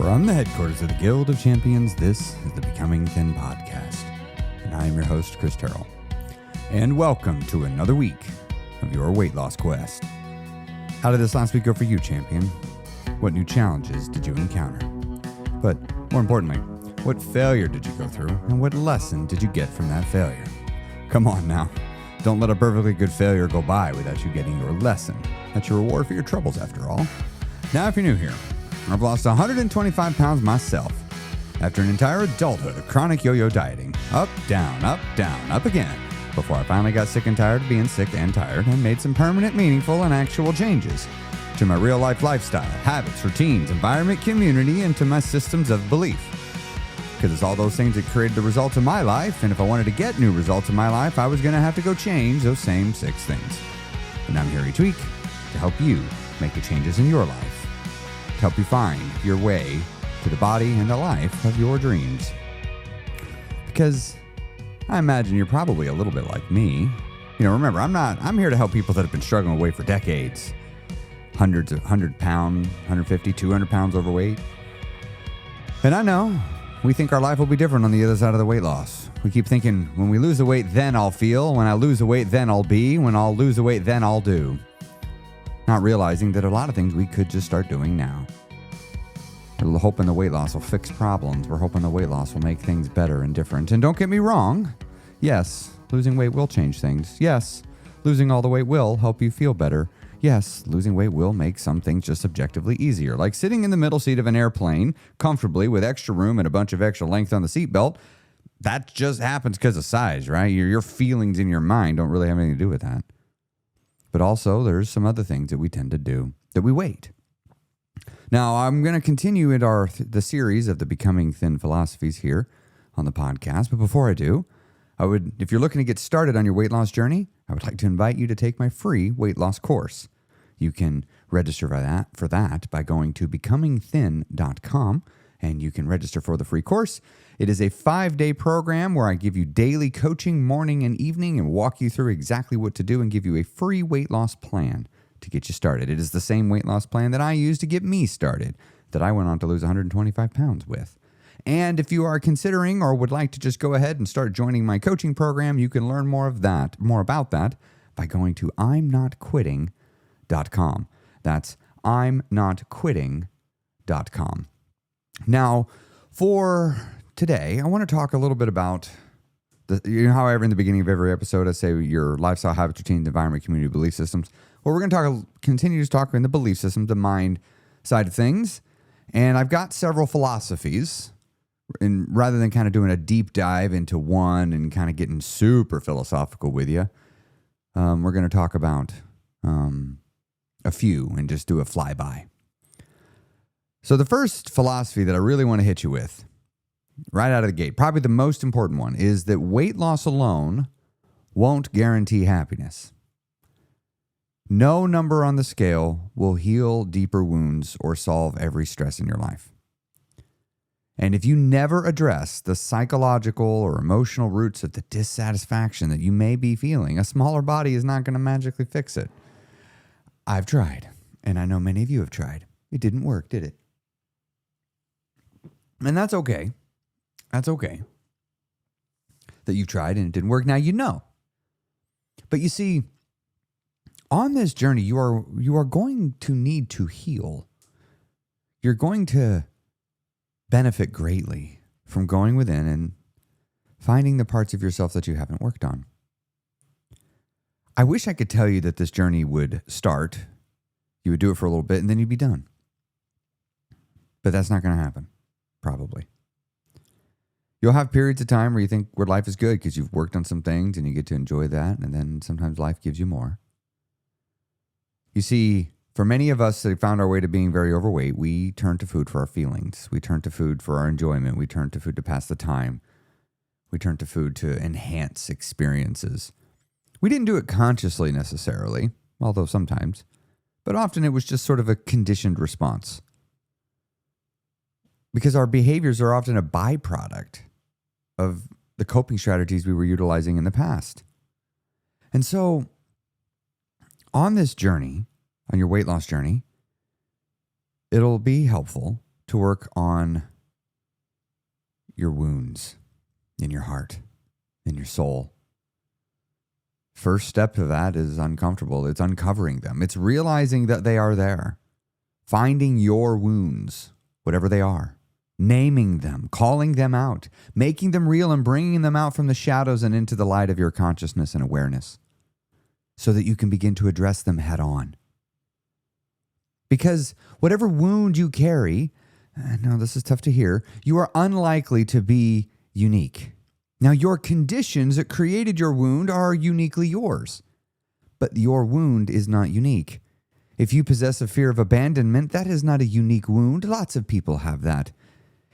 From the headquarters of the Guild of Champions, this is the Becoming Thin podcast, and I am your host, Chris Terrell. And welcome to another week of your weight loss quest. How did this last week go for you, champion? What new challenges did you encounter? But more importantly, what failure did you go through, and what lesson did you get from that failure? Come on now, don't let a perfectly good failure go by without you getting your lesson. That's your reward for your troubles, after all. Now, if you're new here, I've lost 125 pounds myself after an entire adulthood of chronic yo-yo dieting. Up, down, up again. Before I finally got sick and tired of being sick and tired and made some permanent, meaningful, and actual changes to my real-life lifestyle, habits, routines, environment, community, and to my systems of belief. Because it's all those things that created the results of my life, and if I wanted to get new results in my life, I was going to have to go change those same 6 things. And I'm here each week to help you make the changes in your life, to help you find your way to the body and the life of your dreams. Because I imagine you're probably a little bit like me. You know, remember, I'm here to help people that have been struggling with weight for decades. 100 pounds, 150, 200 pounds overweight. And I know we think our life will be different on the other side of the weight loss. We keep thinking, when we lose the weight, then I'll feel. When I lose the weight, then I'll be. When I'll lose the weight, then I'll do. Not realizing that a lot of things we could just start doing now. We're hoping the weight loss will fix problems. We're hoping the weight loss will make things better and different. And don't get me wrong. Yes, losing weight will change things. Yes, losing all the weight will help you feel better. Yes, losing weight will make some things just objectively easier. Like sitting in the middle seat of an airplane comfortably with extra room and a bunch of extra length on the seatbelt. That just happens because of size, right? Your feelings in your mind don't really have anything to do with that. But also, there's some other things that we tend to do, that we wait. Now, I'm going to continue in the series of the Becoming Thin Philosophies here on the podcast. But before I do, if you're looking to get started on your weight loss journey, I would like to invite you to take my free weight loss course. You can register for that by going to becomingthin.com, and you can register for the free course. It is a 5-day program where I give you daily coaching morning and evening and walk you through exactly what to do and give you a free weight loss plan to get you started. It is the same weight loss plan that I used to get me started, that I went on to lose 125 pounds with. And if you are considering or would like to just go ahead and start joining my coaching program, you can learn more about that by going to imnotquitting.com. That's imnotquitting.com. Now, for today, I want to talk a little bit about how in the beginning of every episode I say your lifestyle, habits, routines, environment, community, belief systems. Well, we're going to continue to talk in the belief system, the mind side of things. And I've got several philosophies. And rather than kind of doing a deep dive into one and kind of getting super philosophical with you, we're going to talk about a few and just do a flyby. So the first philosophy that I really want to hit you with, right out of the gate, probably the most important one, is that weight loss alone won't guarantee happiness. No number on the scale will heal deeper wounds or solve every stress in your life. And if you never address the psychological or emotional roots of the dissatisfaction that you may be feeling, a smaller body is not going to magically fix it. I've tried, and I know many of you have tried. It didn't work, did it? And that's okay. That's okay that you tried and it didn't work. Now you know. But you see, on this journey, you are going to need to heal. You're going to benefit greatly from going within and finding the parts of yourself that you haven't worked on. I wish I could tell you that this journey would start, you would do it for a little bit, and then you'd be done. But that's not going to happen, probably. You'll have periods of time where you think where life is good because you've worked on some things and you get to enjoy that, and then sometimes life gives you more. You see, for many of us that found our way to being very overweight, we turn to food for our feelings. We turn to food for our enjoyment. We turn to food to pass the time. We turn to food to enhance experiences. We didn't do it consciously necessarily, although sometimes, but often it was just sort of a conditioned response. Because our behaviors are often a byproduct of the coping strategies we were utilizing in the past. And so on this journey, on your weight loss journey, it'll be helpful to work on your wounds in your heart, in your soul. First step to that is uncomfortable. It's uncovering them. It's realizing that they are there. Finding your wounds, whatever they are. Naming them, calling them out, making them real and bringing them out from the shadows and into the light of your consciousness and awareness so that you can begin to address them head on. Because whatever wound you carry, I know this is tough to hear, you are unlikely to be unique. Now, your conditions that created your wound are uniquely yours, but your wound is not unique. If you possess a fear of abandonment, that is not a unique wound. Lots of people have that.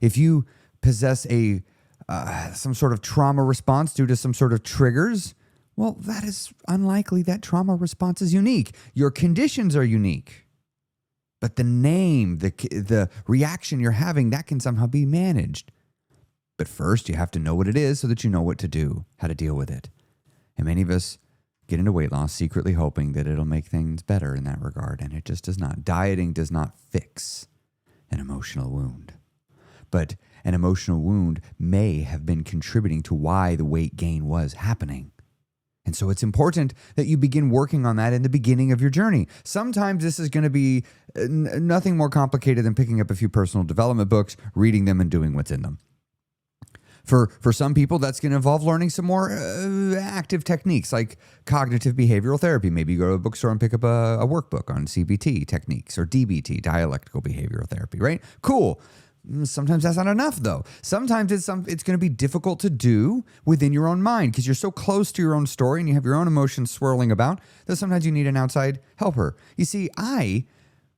If you possess some sort of trauma response due to some sort of triggers, well, that is unlikely that trauma response is unique. Your conditions are unique. But the name, the reaction you're having, that can somehow be managed. But first, you have to know what it is so that you know what to do, how to deal with it. And many of us get into weight loss secretly hoping that it'll make things better in that regard, and it just does not. Dieting does not fix an emotional wound. But an emotional wound may have been contributing to why the weight gain was happening. And so it's important that you begin working on that in the beginning of your journey. Sometimes this is going to be nothing more complicated than picking up a few personal development books, reading them, and doing what's in them. For some people, that's going to involve learning some more active techniques like cognitive behavioral therapy. Maybe you go to a bookstore and pick up a workbook on CBT techniques or DBT, dialectical behavioral therapy, right? Cool. Sometimes that's not enough, though. Sometimes it's going to be difficult to do within your own mind because you're so close to your own story and you have your own emotions swirling about that sometimes you need an outside helper. You see, I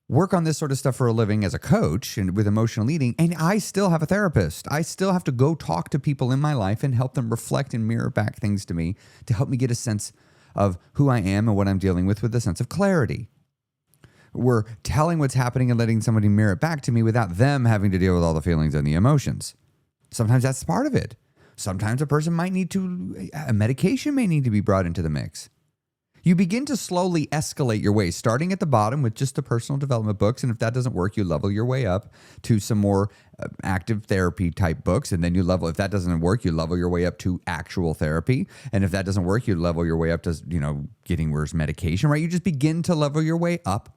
work on this sort of stuff for a living as a coach and with emotional eating, and I still have a therapist. I still have to go talk to people in my life and help them reflect and mirror back things to me to help me get a sense of who I am and what I'm dealing with a sense of clarity. We're telling what's happening and letting somebody mirror it back to me without them having to deal with all the feelings and the emotions. Sometimes that's part of it. Sometimes a person might need a medication may need to be brought into the mix. You begin to slowly escalate your way, starting at the bottom with just the personal development books. And if that doesn't work, you level your way up to some more active therapy type books. And then if that doesn't work, you level your way up to actual therapy. And if that doesn't work, you level your way up to, getting worse medication, right? You just begin to level your way up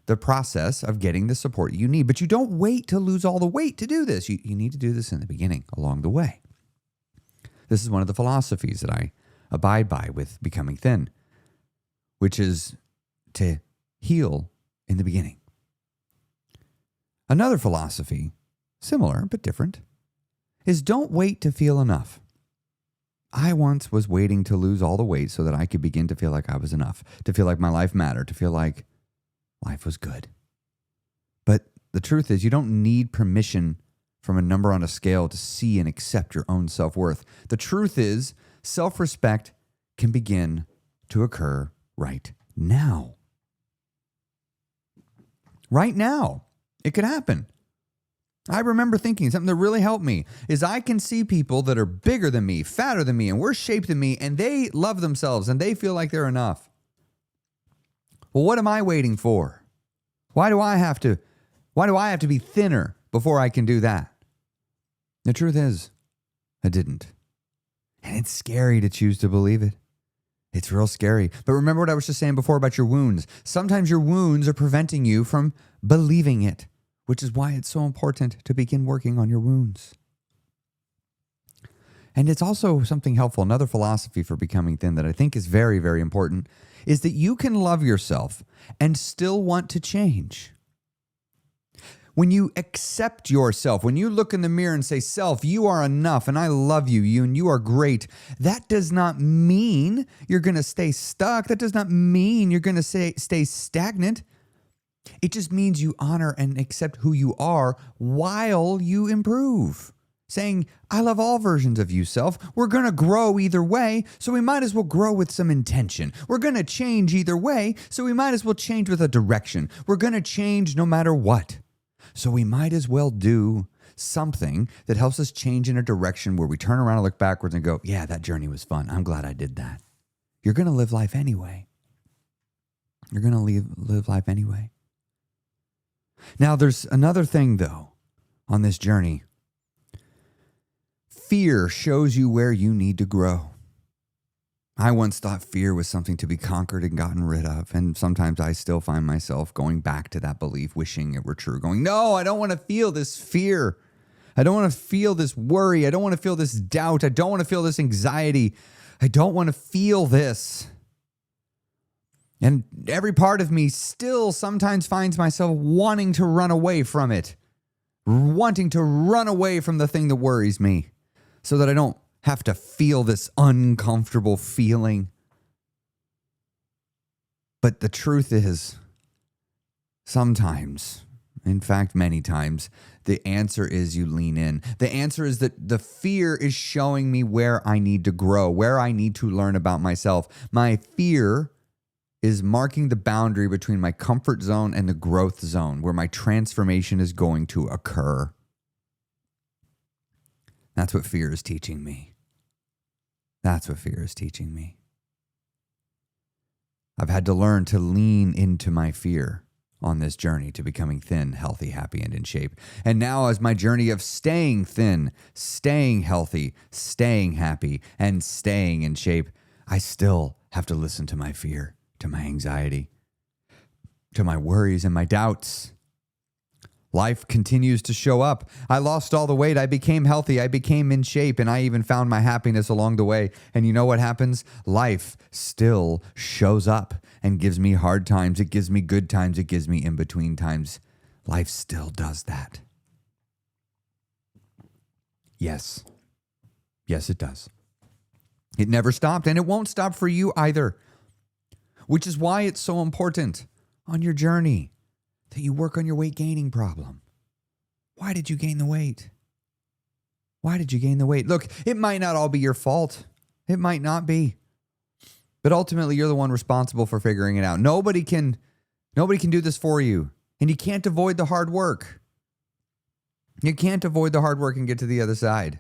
the process of getting the support you need. But you don't wait to lose all the weight to do this. You need to do this in the beginning, along the way. This is one of the philosophies that I abide by with Becoming Thin, which is to heal in the beginning. Another philosophy, similar but different, is don't wait to feel enough. I once was waiting to lose all the weight so that I could begin to feel like I was enough, to feel like my life mattered, to feel like life was good. But the truth is, you don't need permission from a number on a scale to see and accept your own self-worth. The truth is, self-respect can begin to occur right now. Right now. It could happen. I remember thinking something that really helped me is I can see people that are bigger than me, fatter than me, and worse shaped than me, and they love themselves and they feel like they're enough. Well, what am I waiting for? Why do I have to be thinner before I can do that? The truth is, I didn't. And it's scary to choose to believe it. It's real scary. But remember what I was just saying before about your wounds. Sometimes your wounds are preventing you from believing it, which is why it's so important to begin working on your wounds. And it's also something helpful. Another philosophy for becoming thin that I think is very, very important is that you can love yourself and still want to change. When you accept yourself, when you look in the mirror and say, self, you are enough and I love you and you are great, that does not mean you're going to stay stuck. That does not mean you're going to stay stagnant. It just means you honor and accept who you are while you improve. Saying, I love all versions of you, self. We're going to grow either way, so we might as well grow with some intention. We're going to change either way, so we might as well change with a direction. We're going to change no matter what. So we might as well do something that helps us change in a direction where we turn around and look backwards and go, yeah, that journey was fun. I'm glad I did that. You're going to live life anyway. You're going to live life anyway. Now, there's another thing, though, on this journey. Fear shows you where you need to grow. I once thought fear was something to be conquered and gotten rid of. And sometimes I still find myself going back to that belief, wishing it were true, going, no, I don't want to feel this fear. I don't want to feel this worry. I don't want to feel this doubt. I don't want to feel this anxiety. I don't want to feel this. And every part of me still sometimes finds myself wanting to run away from it, wanting to run away from the thing that worries me so that I don't have to feel this uncomfortable feeling. But the truth is, sometimes, in fact, many times, the answer is you lean in. The answer is that the fear is showing me where I need to grow, where I need to learn about myself. My fear is marking the boundary between my comfort zone and the growth zone, where my transformation is going to occur. That's what fear is teaching me. That's what fear is teaching me. I've had to learn to lean into my fear on this journey to becoming thin, healthy, happy, and in shape. And now, as my journey of staying thin, staying healthy, staying happy, and staying in shape, I still have to listen to my fear, to my anxiety, to my worries and my doubts. Life continues to show up. I lost all the weight. I became healthy. I became in shape, and I even found my happiness along the way. And you know what happens? Life still shows up and gives me hard times. It gives me good times. It gives me in-between times. Life still does that. Yes. Yes, it does. It never stopped, and it won't stop for you either, which is why it's so important on your journey that you work on your weight gaining problem. Why did you gain the weight? Why did you gain the weight? Look, it might not all be your fault. It might not be. But ultimately, you're the one responsible for figuring it out. Nobody can do this for you. And you can't avoid the hard work. You can't avoid the hard work and get to the other side.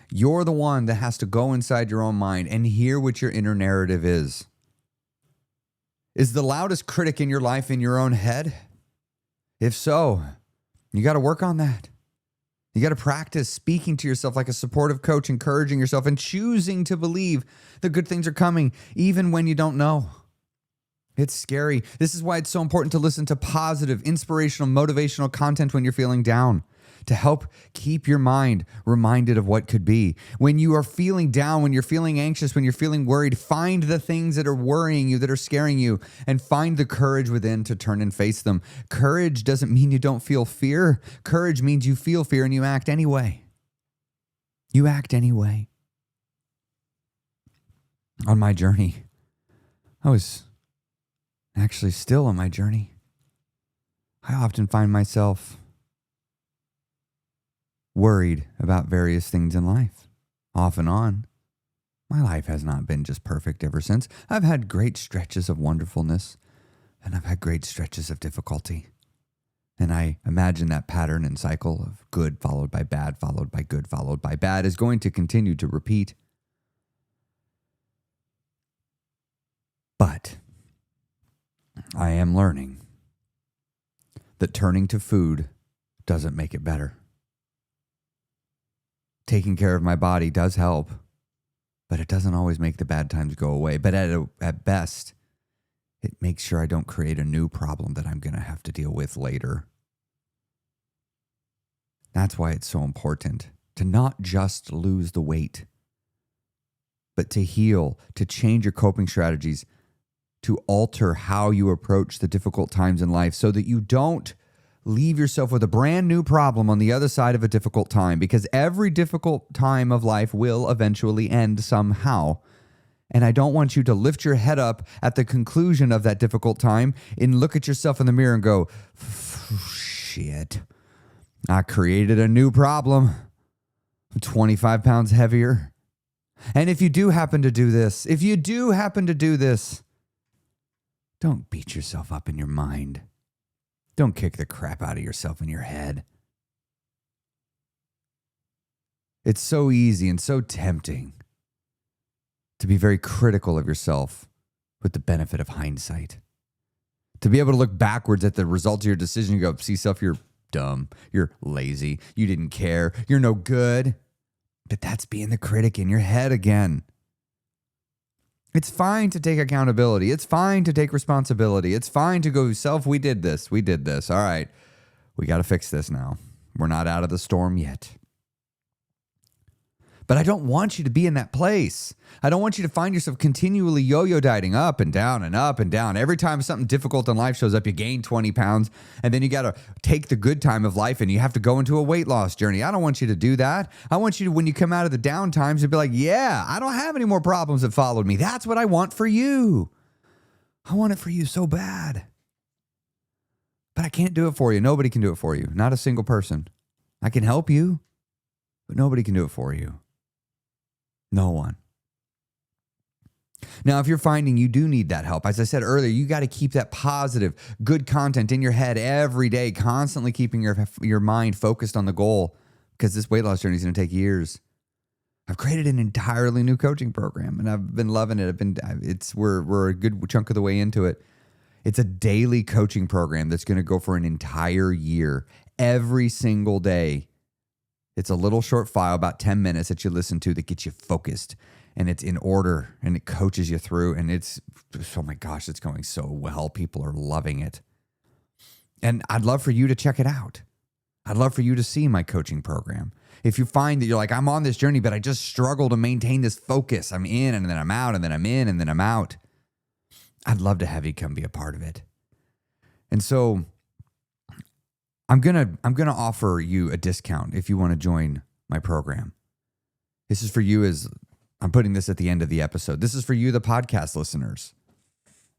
You're the one that has to go inside your own mind and hear what your inner narrative is. Is the loudest critic in your life in your own head? If so, you got to work on that. You got to practice speaking to yourself like a supportive coach, encouraging yourself and choosing to believe that good things are coming, even when you don't know. It's scary. This is why it's so important to listen to positive, inspirational, motivational content when you're feeling down, to help keep your mind reminded of what could be. When you are feeling down, when you're feeling anxious, when you're feeling worried, find the things that are worrying you, that are scaring you, and find the courage within to turn and face them. Courage doesn't mean you don't feel fear. Courage means you feel fear and you act anyway. You act anyway. On my journey, I was actually still on my journey. I often find myself worried about various things in life, off and on. My life has not been just perfect ever since. I've had great stretches of wonderfulness, and I've had great stretches of difficulty. And I imagine that pattern and cycle of good followed by bad, followed by good, followed by bad is going to continue to repeat. But I am learning that turning to food doesn't make it better. Taking care of my body does help, but it doesn't always make the bad times go away. But at best, it makes sure I don't create a new problem that I'm going to have to deal with later. That's why it's so important to not just lose the weight, but to heal, to change your coping strategies, to alter how you approach the difficult times in life so that you don't leave yourself with a brand new problem on the other side of a difficult time, because every difficult time of life will eventually end somehow. And I don't want you to lift your head up at the conclusion of that difficult time and look at yourself in the mirror and go, shit, I created a new problem. I'm 25 pounds heavier. And if you do happen to do this, don't beat yourself up in your mind. Don't kick the crap out of yourself in your head. It's so easy and so tempting to be very critical of yourself with the benefit of hindsight. To be able to look backwards at the results of your decision, you go, see self, you're dumb, you're lazy, you didn't care, you're no good. But that's being the critic in your head again. It's fine to take accountability. It's fine to take responsibility. It's fine to go, self, we did this. All right, we got to fix this now. We're not out of the storm yet. But I don't want you to be in that place. I don't want you to find yourself continually yo-yo dieting up and down and up and down. Every time something difficult in life shows up, you gain 20 pounds, and then you got to take the good time of life and you have to go into a weight loss journey. I don't want you to do that. I want you to, when you come out of the down times, to be like, yeah, I don't have any more problems that followed me. That's what I want for you. I want it for you so bad. But I can't do it for you. Nobody can do it for you. Not a single person. I can help you, but nobody can do it for you. No one. Now, if you're finding you do need that help, as I said earlier, you got to keep that positive, good content in your head every day, constantly keeping your mind focused on the goal, because this weight loss journey is going to take years. I've created an entirely new coaching program, and I've been loving it. We're a good chunk of the way into it. It's a daily coaching program that's going to go for an entire year, every single day. It's a little short file, about 10 minutes that you listen to that gets you focused, and it's in order, and it coaches you through, and it's, oh my gosh, it's going so well. People are loving it. And I'd love for you to check it out. I'd love for you to see my coaching program. If you find that you're like, I'm on this journey, but I just struggle to maintain this focus. I'm in and then I'm out and then I'm in and then I'm out. I'd love to have you come be a part of it. And so I'm gonna offer you a discount if you want to join my program. This is for you, as I'm putting this at the end of the episode. This is for you, the podcast listeners.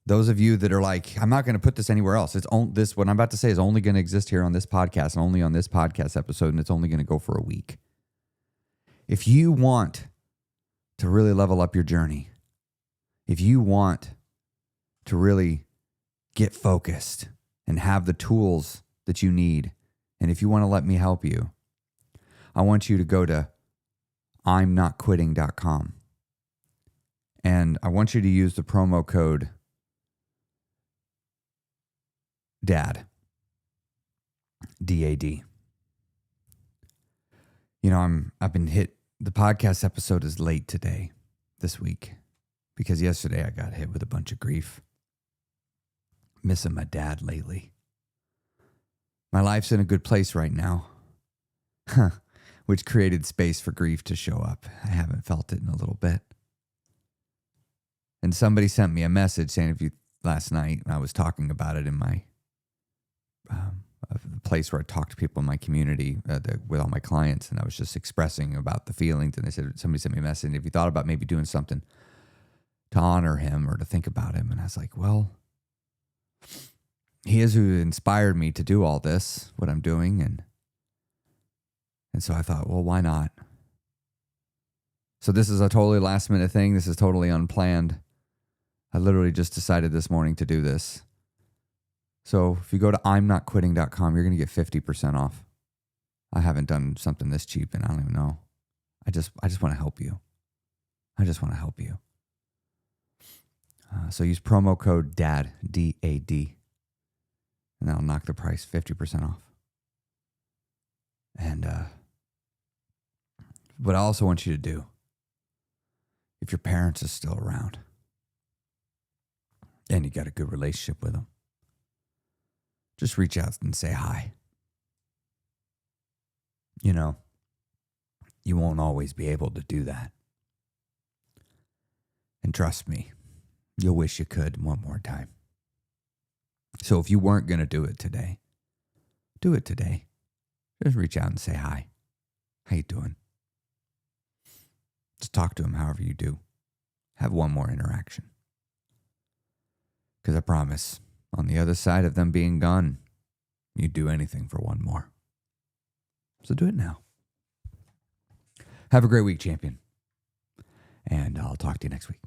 Those of you that are like, I'm not going to put this anywhere else. What I'm about to say is only going to exist here on this podcast, and only on this podcast episode, and it's only going to go for a week. If you want to really level up your journey, if you want to really get focused and have the tools that you need, and if you want to let me help you, I want you to go to imnotquitting.com, and I want you to use the promo code DAD, D-A-D. You know, I've been hit, the podcast episode is late this week, because yesterday I got hit with a bunch of grief. Missing my dad lately. My life's in a good place right now, which created space for grief to show up. I haven't felt it in a little bit. And somebody sent me a message saying, last night, I was talking about it in my the place where I talk to people in my community with all my clients, and I was just expressing about the feelings, and somebody sent me a message, if you thought about maybe doing something to honor him or to think about him, and I was like, well, he is who inspired me to do all this, what I'm doing, and so I thought, well, why not? So this is a totally last minute thing. This is totally unplanned. I literally just decided this morning to do this. So if you go to imnotquitting.com, you're going to get 50% off. I haven't done something this cheap, and I don't even know. I just want to help you. I just want to help you. So use promo code DAD, D-A-D, and that'll knock the price 50% off. And what I also want you to do, if your parents are still around and you got a good relationship with them, just reach out and say hi. You know, you won't always be able to do that. And trust me, you'll wish you could one more time. So if you weren't going to do it today, do it today. Just reach out and say hi. How you doing? Just talk to them however you do. Have one more interaction. Because I promise, on the other side of them being gone, you'd do anything for one more. So do it now. Have a great week, champion. And I'll talk to you next week.